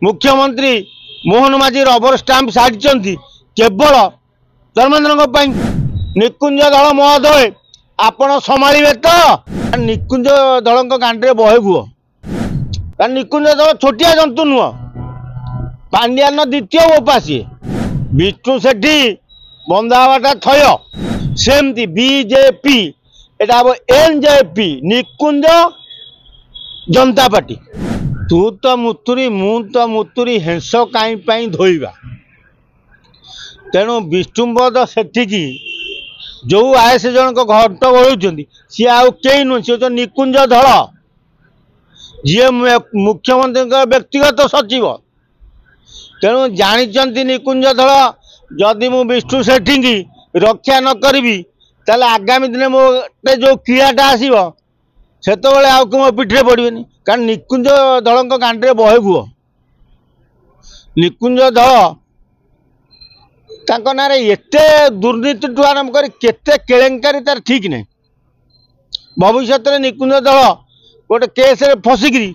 मुख्यमंत्री मोहन माझी rubber stamp sari केवल धर्मेन्द्र निकुंज दल महोदय आपण संभाले तो निकुंज दल गांडे बहे गुह निकुंज दल छोटिया जंतु नुह पांड्यान द्वितीय उपासी विष्णु सेठी बंदावाटा थय सेमती बीजेपी एटा हम एनजेपी निकुंज जनता पार्टी तू तो मुतुरी मु तो मुतुरी हेंस कहीं धोइबा तेणु विष्णुपद सेठिकी जो आएस जन घंट बढ़ाऊँ सी आउ कई नुह सी तो निकुंज धल जी मुख्यमंत्री व्यक्तिगत सचिव तेणु जानी निकुंज धल जदि मु विष्णु सेठी की रक्षा न करी ताले आगामी दिन मो जो क्रियाटा आसो से मो पिठे पड़े कारण निकुंज दल गांडे बहे गुह निकुंज दल ना एत दुर्नीति ठू आरंभ कर केते केलेंकारी तार ठीक नहीं भविष्य में निकुंज दल गोटे केस फसिकी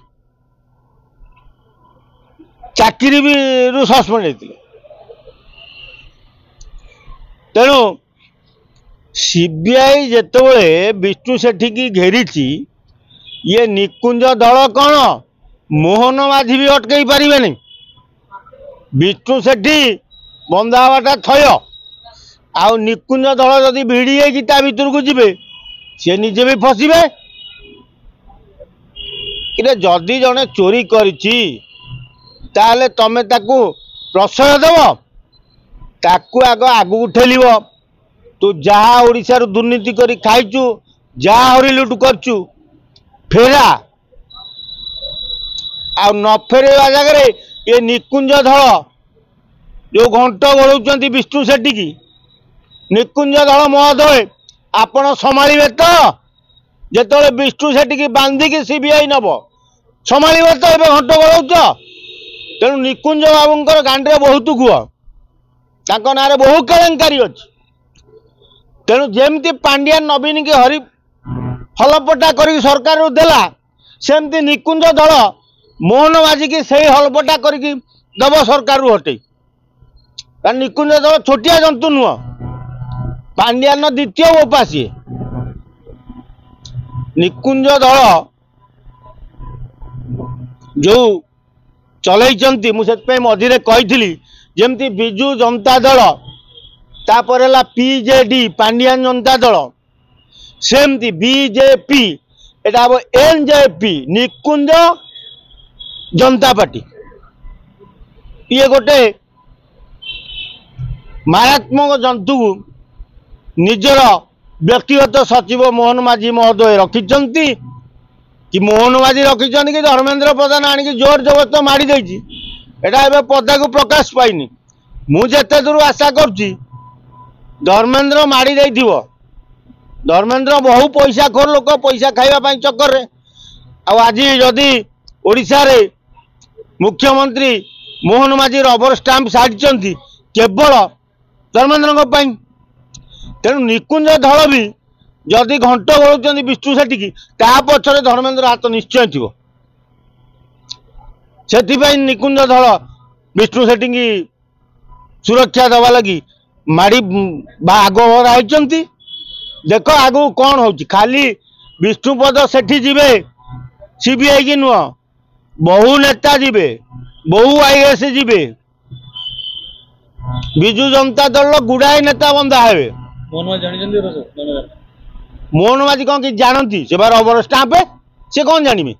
चाकरी भी सस्पेंड होते तेणु सीबीआई जितेबाला विष्णु सेठी की घेरी ये निकुंज दल कौन मोहन माझी भी अटकई पारे विष्णु सेठी बंदावाटा थय आउ निकुंज दल जदि भिड़ी ता भीतर को जीवे सी निजे भी फसबे कि जदि जड़े चोरी करिछि ताले तमे ताकू प्रश्रय देव ताकू आगू ठेल तू जहाँ ओडिशा रु दुर्नीति करी खाइचु जहाँ हरी लुट करचु फेरा आ न फेरेवा जगह ये निकुंज धल जो घंट बढ़ाऊँ विष्णु सेठी की निकुंज धल महोदय आपण संभाले तो जो विष्णु सेठी की बांधिकी सीबीआई नब संभाले तो ये घंट बढ़ाऊँ तेणु निकुंज बाबूंर गांडे बहुत गुह ना बहु केलेंकारी अच्छी तेणु जमती पांड्या नवीन की हरि हलपटा कर सरकार देला सेमती निकुंज दल मोहन माझी की सही हलपटा कर दब सरकार हटे कारण निकुंज दल छोटिया जंतु नुह पांड्यान द्वितीय उपासी निकुंज दल जो चलई मुझे मझे कही जमती बिजु जनता दल तापर पीजेडी पांड्यान जनता दल सेमती बीजेपी एटा हम एनजेपी निकुंज जनता पार्टी ये गोटे मारात्मक जंतु निजर व्यक्तिगत सचिव मोहन माझी महोदय रखिंट कि मोहन माझी रखिंट कि धर्मेन्द्र प्रधान आणिक जोर जबरदस्त माड़ी एटा पदा को प्रकाश पाइनि मुझे दूर आशा करुच्ची धर्मेन्द्र माड़ी धर्मेन्द्र बहु पैसा खोर लोक पैसा खाइबा चक्कर रे आज जदि ओडिशा रे मुख्यमंत्री मोहन माझी रबर स्टाम्प साड़ी केवल धर्मेन्द्र तेणु निकुंज धल भी जदि घंट बढ़ाऊँ विष्णु सेठी की ता पछरे धर्मेन्द्र हाथ निश्चय थी से निकुंज धल विष्णु सेठी की सुरक्षा दवा लगी माड़ी आग भरा होती देख आगू कौन हो खाली विष्णुपद सेठी जीवे सीबीआई की नुह बहु नेता जीवे बहु आईएएस जीवे बिजु जनता दल गुड़ाए नेता बंधा हे मोहन माझी कौन कि जानती से रबर स्टाम्प से कौन जानी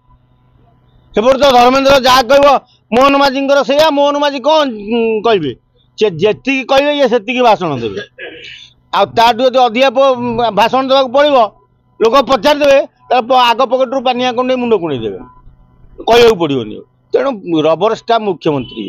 से तो धर्मेन्द्र जहाँ कह मोहन माझी से मोहन माझी कौन कहे से जी कहे ये से भाषण देवे आठू अधिक भाषण देवा पड़ो लोक पचारिदे आग पकेट पानिया कुंडे मुंड कुणेदेवे कहू पड़ोनी तेणु रबर स्टाम्प मुख्यमंत्री